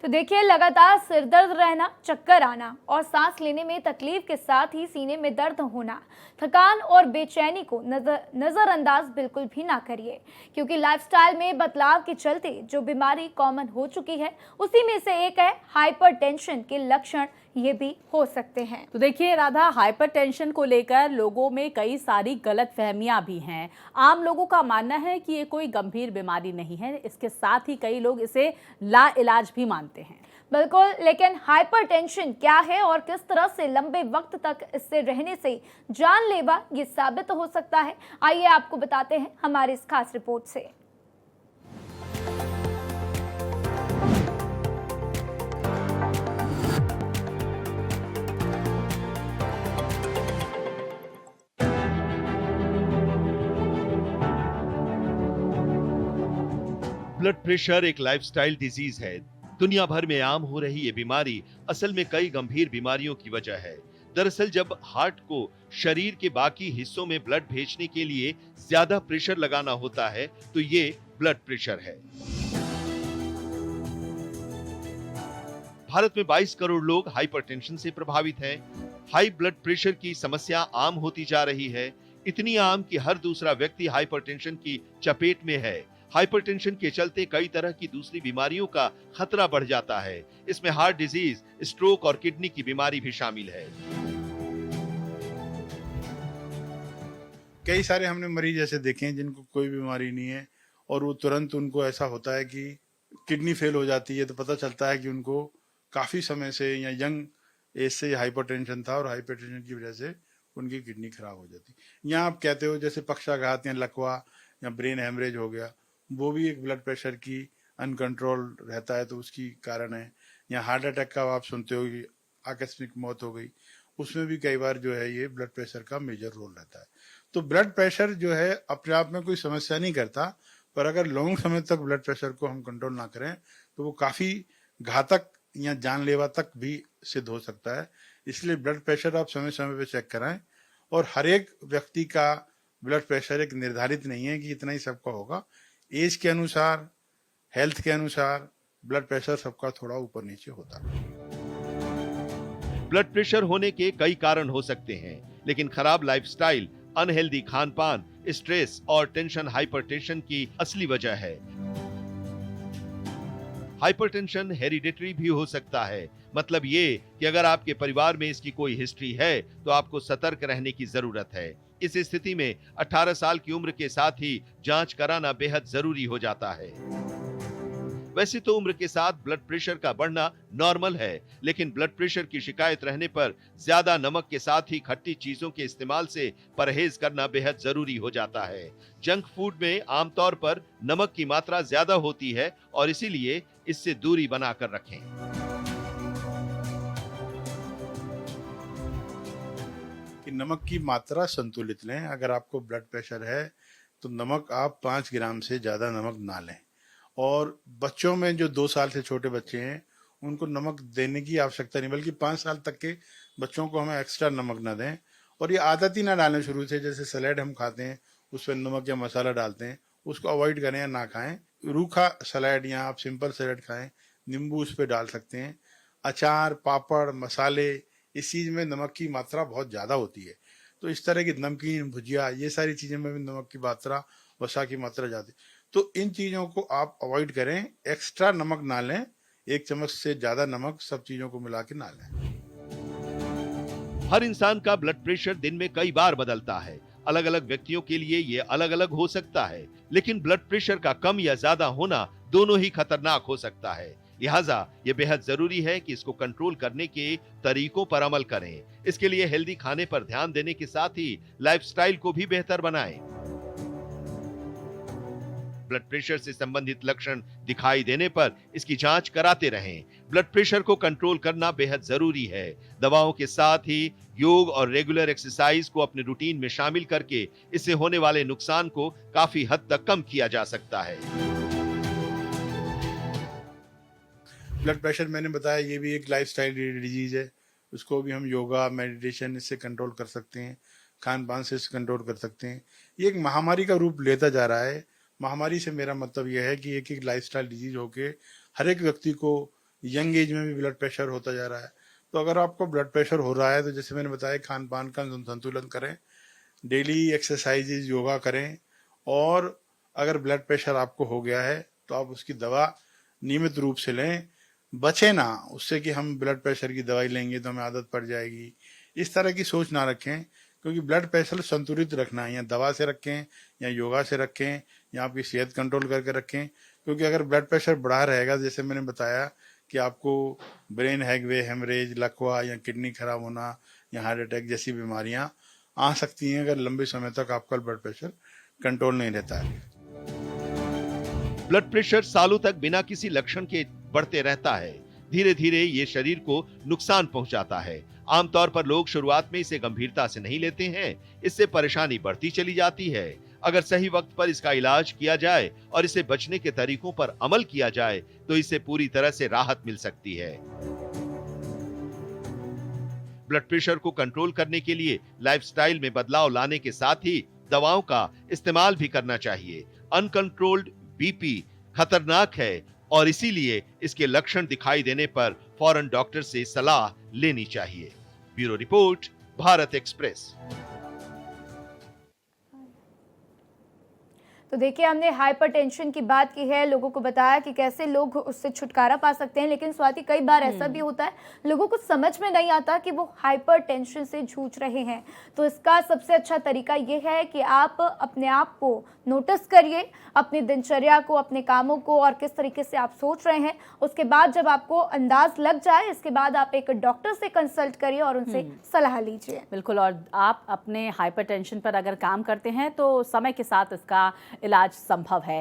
तो देखिए, लगातार सिर दर्द रहना, चक्कर आना और सांस लेने में तकलीफ के साथ ही सीने में दर्द होना, थकान और बेचैनी को नजरअंदाज बिल्कुल भी ना करिए, क्योंकि लाइफस्टाइल में बदलाव के चलते जो बीमारी कॉमन हो चुकी है उसी में से एक है हाइपरटेंशन के लक्षण ये भी हो सकते हैं। तो देखिए राधा, हाइपरटेंशन को लेकर लोगों में कई सारी गलतफहमियां भी हैं। आम लोगों का मानना है कि ये कोई गंभीर बीमारी नहीं है, इसके साथ ही कई लोग इसे लाइलाज भी मानते हैं। बिल्कुल, लेकिन हाइपरटेंशन क्या है और किस तरह से लंबे वक्त तक इससे रहने से जानलेवा ये साबित हो सकता है, आइए आपको बताते हैं हमारी इस खास रिपोर्ट से। ब्लड प्रेशर एक लाइफस्टाइल डिजीज है। दुनिया भर में आम हो रही ये बीमारी असल में कई गंभीर बीमारियों की वजह है। दरअसल जब हार्ट को शरीर के बाकी हिस्सों में ब्लड भेजने के लिए ज्यादा प्रेशर लगाना होता है तो ये ब्लड प्रेशर है। भारत में 22 करोड़ लोग हाइपरटेंशन से प्रभावित हैं। हाई ब्लड प्रेशर की समस्या आम होती जा रही है, इतनी आम कि हर दूसरा व्यक्ति हाइपरटेंशन की चपेट में है। हाइपरटेंशन के चलते कई तरह की दूसरी बीमारियों का खतरा बढ़ जाता है। इसमें हार्ट डिजीज, स्ट्रोक और किडनी की बीमारी भी शामिल है। कई सारे हमने मरीज ऐसे देखे हैं जिनको कोई बीमारी नहीं है और वो तुरंत उनको ऐसा होता है कि किडनी फेल हो जाती है, तो पता चलता है कि उनको काफी समय से या यंग एज से हाइपरटेंशन था और हाइपरटेंशन की वजह से उनकी किडनी खराब हो जाती। या आप कहते हो जैसे पक्षाघात या लकवा या ब्रेन हेमरेज हो गया, वो भी एक ब्लड प्रेशर की अनकंट्रोल रहता है तो उसकी कारण है। या हार्ट अटैक का आप सुनते हो कि आकस्मिक मौत हो गई, उसमें भी कई बार जो है ये ब्लड प्रेशर का मेजर रोल रहता है। तो ब्लड प्रेशर जो है अपने आप में कोई समस्या नहीं करता, पर अगर लॉन्ग समय तक ब्लड प्रेशर को हम कंट्रोल ना करें तो वो काफी घातक या जानलेवा तक भी सिद्ध हो सकता है। इसलिए ब्लड प्रेशर आप समय समय पे चेक कराएं। और हर एक व्यक्ति का ब्लड प्रेशर एक निर्धारित नहीं है कि इतना ही सबका होगा। एज के अनुसार, हेल्थ के अनुसार ब्लड प्रेशर सबका थोड़ा ऊपर नीचे होता है। ब्लड प्रेशर होने के कई कारण हो सकते हैं, लेकिन खराब लाइफस्टाइल, अनहेल्दी खान पान, स्ट्रेस और टेंशन हाइपरटेंशन की असली वजह है। हाइपरटेंशन हेरिडिटरी भी हो सकता है, मतलब ये कि अगर आपके परिवार में इसकी कोई हिस्ट्री है तो आपको सतर्क रहने की जरूरत है। इस स्थिति में 18 साल की उम्र के साथ ही जांच कराना बेहद जरूरी हो जाता है। वैसे तो उम्र के साथ ब्लड प्रेशर का बढ़ना नॉर्मल है, लेकिन ब्लड प्रेशर की शिकायत रहने पर ज्यादा नमक के साथ ही खट्टी चीजों के इस्तेमाल से परहेज करना बेहद जरूरी हो जाता है। जंक फूड में आमतौर पर नमक की मात्रा ज्यादा होती है और इसीलिए इससे दूरी बनाकर रखें। कि नमक की मात्रा संतुलित लें। अगर आपको ब्लड प्रेशर है तो नमक आप 5 ग्राम से ज्यादा नमक ना लें। और बच्चों में जो 2 साल से छोटे बच्चे हैं उनको नमक देने की आवश्यकता नहीं, बल्कि 5 साल तक के बच्चों को हमें एक्स्ट्रा नमक ना दें। और ये आदत ही ना डालें शुरू से। जैसे सलाद हम खाते हैं उस पर नमक या मसाला डालते हैं, उसको अवॉइड करें या ना खाएं। रूखा सलाद या आप सिंपल सलाद खाएं, नींबू उस पर डाल सकते हैं। अचार, पापड़, मसाले, इस चीज में नमक की मात्रा बहुत ज्यादा होती है, तो इस तरह की नमकीन, भुजिया, ये सारी चीजें में भी नमक की मात्रा, वसा की मात्रा ज्यादा। तो इन चीजों को आप अवॉइड करें, एक्स्ट्रा नमक ना लें। 1 चम्मच से ज्यादा नमक सब चीजों को मिला के ना लें। हर इंसान का ब्लड प्रेशर दिन में कई बार बदलता है। अलग अलग व्यक्तियों के लिए ये अलग अलग हो सकता है, लेकिन ब्लड प्रेशर का कम या ज्यादा होना दोनों ही खतरनाक हो सकता है। लिहाजा ये बेहद जरूरी है कि इसको कंट्रोल करने के तरीकों पर अमल करें। इसके लिए हेल्दी खाने पर ध्यान देने के साथ ही लाइफस्टाइल को भी बेहतर बनाएं। ब्लड प्रेशर से संबंधित लक्षण दिखाई देने पर इसकी जांच कराते रहें। ब्लड प्रेशर को कंट्रोल करना बेहद जरूरी है। दवाओं के साथ ही योग और रेगुलर एक्सरसाइज को अपने रूटीन में शामिल करके इससे होने वाले नुकसान को काफी हद तक कम किया जा सकता है। ब्लड प्रेशर मैंने बताया ये भी एक लाइफस्टाइल डिजीज है। उसको भी हम योगा, मेडिटेशन इससे कंट्रोल कर सकते हैं, खान पान से कंट्रोल कर सकते हैं। ये एक महामारी का रूप लेता जा रहा है। महामारी से मेरा मतलब यह है कि एक लाइफस्टाइल डिजीज होके हर एक व्यक्ति को यंग एज में भी ब्लड प्रेशर होता जा रहा है। तो अगर आपको ब्लड प्रेशर हो रहा है तो जैसे मैंने बताया, खान पान का संतुलन करें, डेली एक्सरसाइजेज, योगा करें, और अगर ब्लड प्रेशर आपको हो गया है तो आप उसकी दवा नियमित रूप से लें। बचे ना उससे कि हम ब्लड प्रेशर की दवाई लेंगे तो हमें आदत पड़ जाएगी, इस तरह की सोच ना रखें, क्योंकि ब्लड प्रेशर संतुलित रखना है, या दवा से रखें या योगा से रखें या आपकी सेहत कंट्रोल करके रखें। क्योंकि अगर ब्लड प्रेशर बढ़ा रहेगा, जैसे मैंने बताया कि आपको ब्रेन हेमरेज, लकवा या किडनी खराब होना या हार्ट अटैक जैसी बीमारियां आ सकती हैं अगर लंबे समय तक आपका ब्लड प्रेशर कंट्रोल नहीं रहता है। ब्लड प्रेशर सालों तक बिना किसी लक्षण के बढ़ते रहता है। धीरे धीरे ये शरीर को नुकसान पहुंचाता है। आमतौर पर लोग शुरुआत में इसे गंभीरता से नहीं लेते हैं, इससे परेशानी बढ़ती चली जाती है। अगर सही वक्त पर इसका इलाज किया जाए और इसे बचने के तरीकों पर अमल किया जाए तो इससे पूरी तरह से राहत मिल सकती है। ब्लड प्रेशर को कंट्रोल करने के लिए लाइफस्टाइल में बदलाव लाने के साथ ही दवाओं का इस्तेमाल भी करना चाहिए। अनकंट्रोल्ड बीपी खतरनाक है और इसीलिए इसके लक्षण दिखाई देने पर फौरन डॉक्टर से सलाह लेनी चाहिए। Bureau report, Bharat express. तो देखिए, हमने हाइपरटेंशन की बात की है, लोगों को बताया कि कैसे लोग उससे छुटकारा पा सकते हैं, लेकिन स्वाति कई बार ऐसा भी होता है लोगों को समझ में नहीं आता कि वो हाइपरटेंशन से जूझ रहे हैं। तो इसका सबसे अच्छा तरीका ये है कि आप अपने आप को नोटिस करिए, अपनी दिनचर्या को, अपने कामों को, और किस तरीके से आप सोच रहे हैं। उसके बाद जब आपको अंदाज लग जाए, इसके बाद आप एक डॉक्टर से कंसल्ट करिए और उनसे सलाह लीजिए। बिल्कुल, और आप अपने हाइपरटेंशन पर अगर काम करते हैं तो समय के साथ इसका इलाज संभव है।